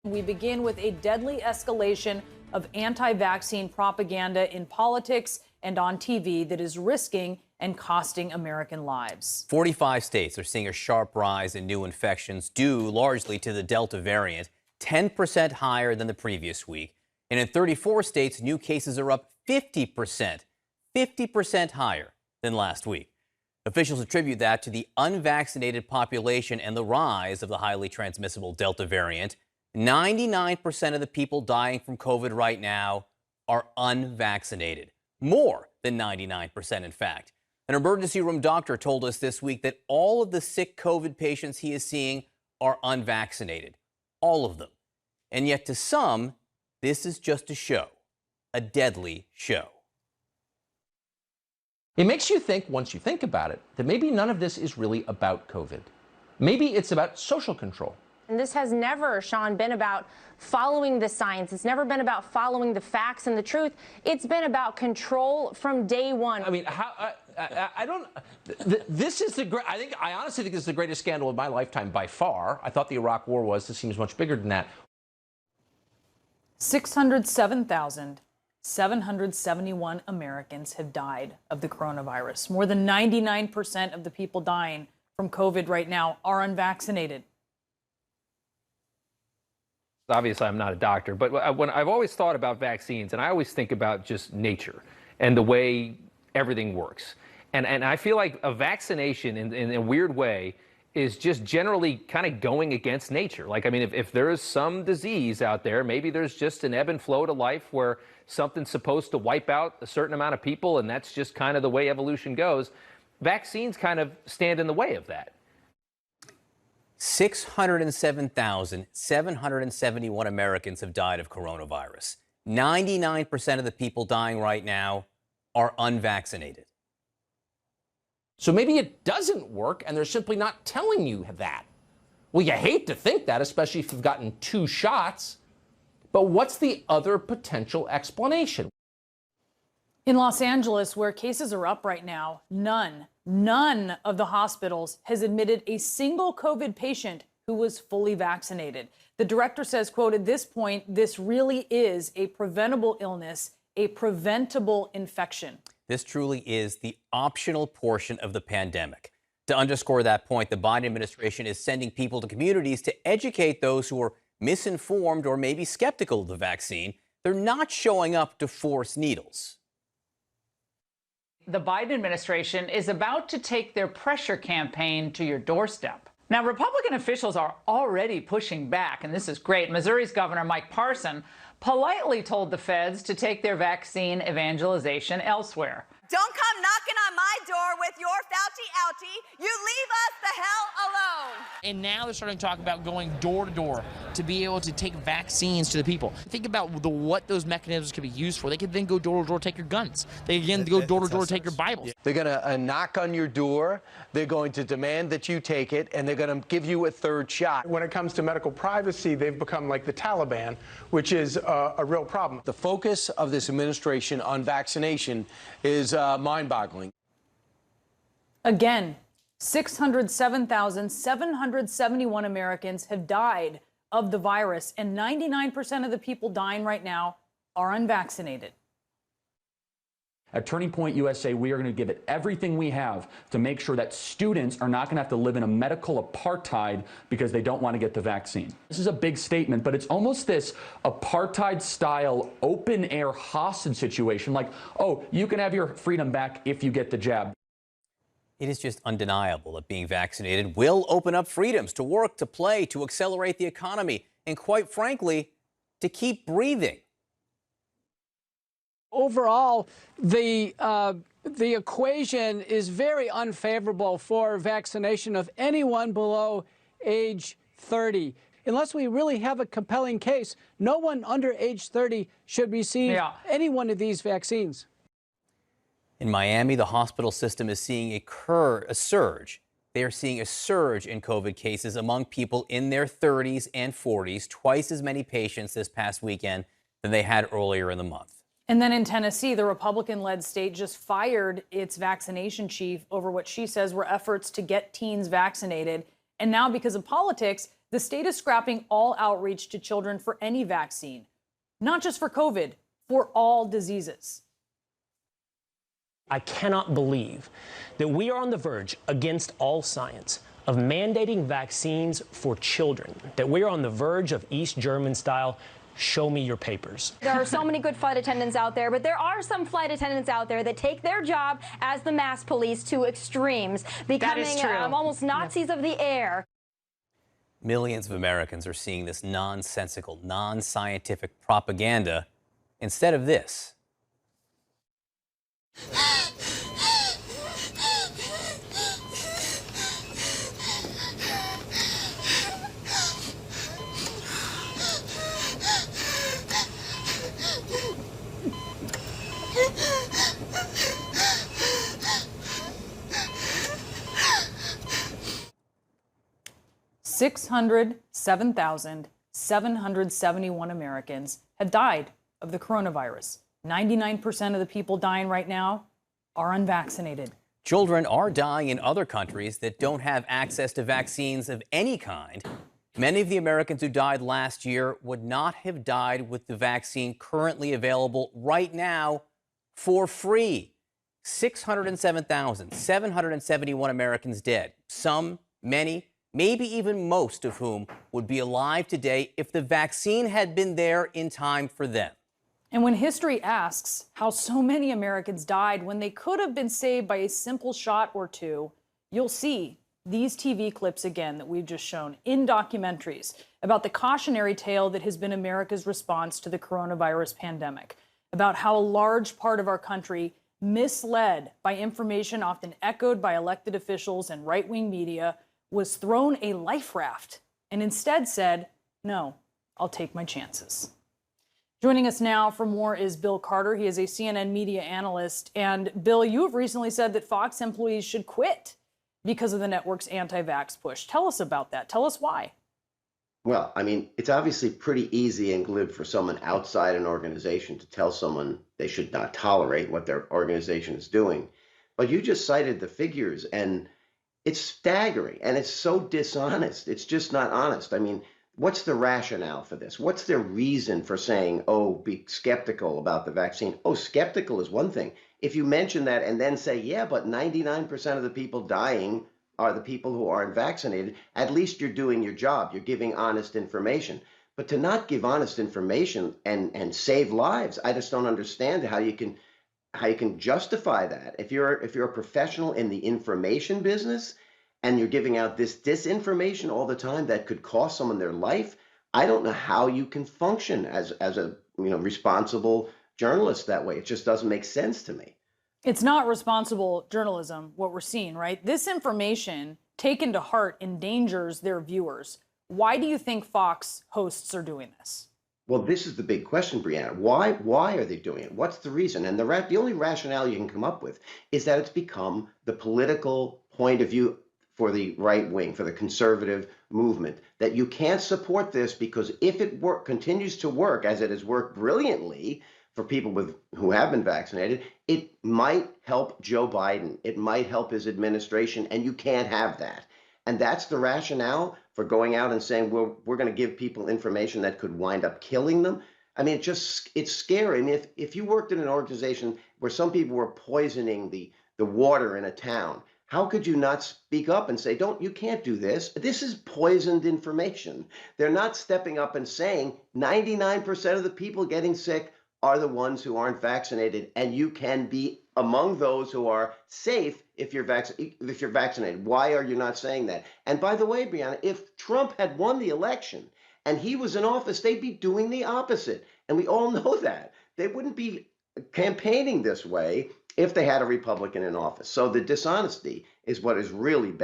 We begin with a deadly escalation of anti-vaccine propaganda in politics and on TV that is risking and costing American lives. 45 states are seeing a sharp rise in new infections due largely to the Delta variant, 10% higher than the previous week. And in 34 states, new cases are up 50% higher than last week. Officials attribute that to the unvaccinated population and the rise of the highly transmissible Delta variant. 99% of the people dying from COVID right now are unvaccinated. More than 99%, in fact. An emergency room doctor told us this week that all of the sick COVID patients he is seeing are unvaccinated. All of them. And yet to some, this is just a show. A deadly show. It makes you think, once you think about it, that maybe none of this is really about COVID. Maybe it's about social control. And this has never, Sean, been about following the science. It's never been about following the facts and the truth. It's been about control from day one. I mean, I don't. This is the great. I honestly think this is the greatest scandal of my lifetime by far. I thought the Iraq War was. This seems much bigger than that. 607,771 Americans have died of the coronavirus. More than 99% of the people dying from COVID right now are unvaccinated. Obviously, I'm not a doctor, but when I've always thought about vaccines, and I always think about just nature and the way everything works. And I feel like a vaccination in a weird way is just generally kind of going against nature. Like, I mean, if there is some disease out there, maybe there's just an ebb and flow to life where something's supposed to wipe out a certain amount of people, and that's just kind of the way evolution goes. Vaccines kind of stand in the way of that. 607,771 Americans have died of coronavirus. 99% of the people dying right now are unvaccinated. So maybe it doesn't work, and they're simply not telling you that. Well, you hate to think that, especially if you've gotten 2 shots. But what's the other potential explanation? In Los Angeles, where cases are up right now, none of the hospitals has admitted a single COVID patient who was fully vaccinated. The director says, quote, "At this point, this really is a preventable illness, a preventable infection." This truly is the optional portion of the pandemic. To underscore that point, the Biden administration is sending people to communities to educate those who are misinformed or maybe skeptical of the vaccine. They're not showing up to force needles. The Biden administration is about to take their pressure campaign to your doorstep. Now, Republican officials are already pushing back, and this is great. Missouri's Governor Mike Parson politely told the feds to take their vaccine evangelization elsewhere. Don't come knocking on my door with your Fauci ouchie. You leave us the hell alone. And now they're starting to talk about going door to door to be able to take vaccines to the people. Think about what those mechanisms could be used for. They could then go door to door, take your guns. They can go door to door, take your Bibles. They're going to knock on your door. They're going to demand that you take it, and they're going to give you a 3rd shot. When it comes to medical privacy, they've become like the Taliban, which is a real problem. The focus of this administration on vaccination is mind-boggling. Again, 607,771 Americans have died of the virus, and 99% of the people dying right now are unvaccinated. At Turning Point USA, we are going to give it everything we have to make sure that students are not going to have to live in a medical apartheid because they don't want to get the vaccine. This is a big statement, but it's almost this apartheid-style open-air hostage situation, like, oh, you can have your freedom back if you get the jab. It is just undeniable that being vaccinated will open up freedoms to work, to play, to accelerate the economy, and quite frankly, to keep breathing. Overall, the equation is very unfavorable for vaccination of anyone below age 30. Unless we really have a compelling case, no one under age 30 should receive any one of these vaccines. In Miami, the hospital system is seeing a surge. They are seeing a surge in COVID cases among people in their 30s and 40s, twice as many patients this past weekend than they had earlier in the month. And then in Tennessee, the Republican-led state just fired its vaccination chief over what she says were efforts to get teens vaccinated. And now, because of politics, the state is scrapping all outreach to children for any vaccine, not just for COVID, for all diseases. I cannot believe that we are on the verge, against all science, of mandating vaccines for children, that we are on the verge of East German style, show me your papers. There are so many good flight attendants out there, but there are some flight attendants out there that take their job as the mask police to extremes, becoming almost Nazis of the air. Millions of Americans are seeing this nonsensical, non-scientific propaganda instead of this. 607,771 Americans have died of the coronavirus. 99% of the people dying right now are unvaccinated. Children are dying in other countries that don't have access to vaccines of any kind. Many of the Americans who died last year would not have died with the vaccine currently available right now for free. 607,771 Americans dead. Some, many, maybe even most of whom would be alive today if the vaccine had been there in time for them. And when history asks how so many Americans died when they could have been saved by a simple shot or two, you'll see these TV clips again that we've just shown in documentaries about the cautionary tale that has been America's response to the coronavirus pandemic, about how a large part of our country, misled by information often echoed by elected officials and right-wing media, was thrown a life raft and instead said, no, I'll take my chances. Joining us now for more is Bill Carter. He is a CNN media analyst. And Bill, you have recently said that Fox employees should quit because of the network's anti-vax push. Tell us about that. Tell us why. Well, I mean, it's obviously pretty easy and glib for someone outside an organization to tell someone they should not tolerate what their organization is doing. But you just cited the figures, and it's staggering, and it's so dishonest. It's just not honest. I mean, what's the rationale for this? What's their reason for saying, oh, be skeptical about the vaccine? Oh, skeptical is one thing. If you mention that and then say, yeah, but 99% of the people dying are the people who aren't vaccinated, at least you're doing your job. You're giving honest information. But to not give honest information and save lives, I just don't understand how you can justify that. If you're a professional in the information business, and you're giving out this disinformation all the time that could cost someone their life, I don't know how you can function as a responsible journalist that way. It just doesn't make sense to me. It's not responsible journalism, what we're seeing, right? This information taken to heart endangers their viewers. Why do you think Fox hosts are doing this? Well, this is the big question, Brianna. Why are they doing it? What's the reason? And the only rationale you can come up with is that it's become the political point of view for the right wing, for the conservative movement, that you can't support this because if it continues to work as it has worked brilliantly for people who have been vaccinated, it might help Joe Biden. It might help his administration, and you can't have that. And that's the rationale for going out and saying, well, we're going to give people information that could wind up killing them. I mean, it's scary. I mean, if you worked in an organization where some people were poisoning the water in a town, how could you not speak up and say, you can't do this? This is poisoned information. They're not stepping up and saying 99% of the people getting sick are the ones who aren't vaccinated, and you can be among those who are safe if you're vaccinated. Why are you not saying that? And by the way, Brianna, if Trump had won the election and he was in office, they'd be doing the opposite. And we all know that. They wouldn't be campaigning this way if they had a Republican in office. So the dishonesty is what is really bad.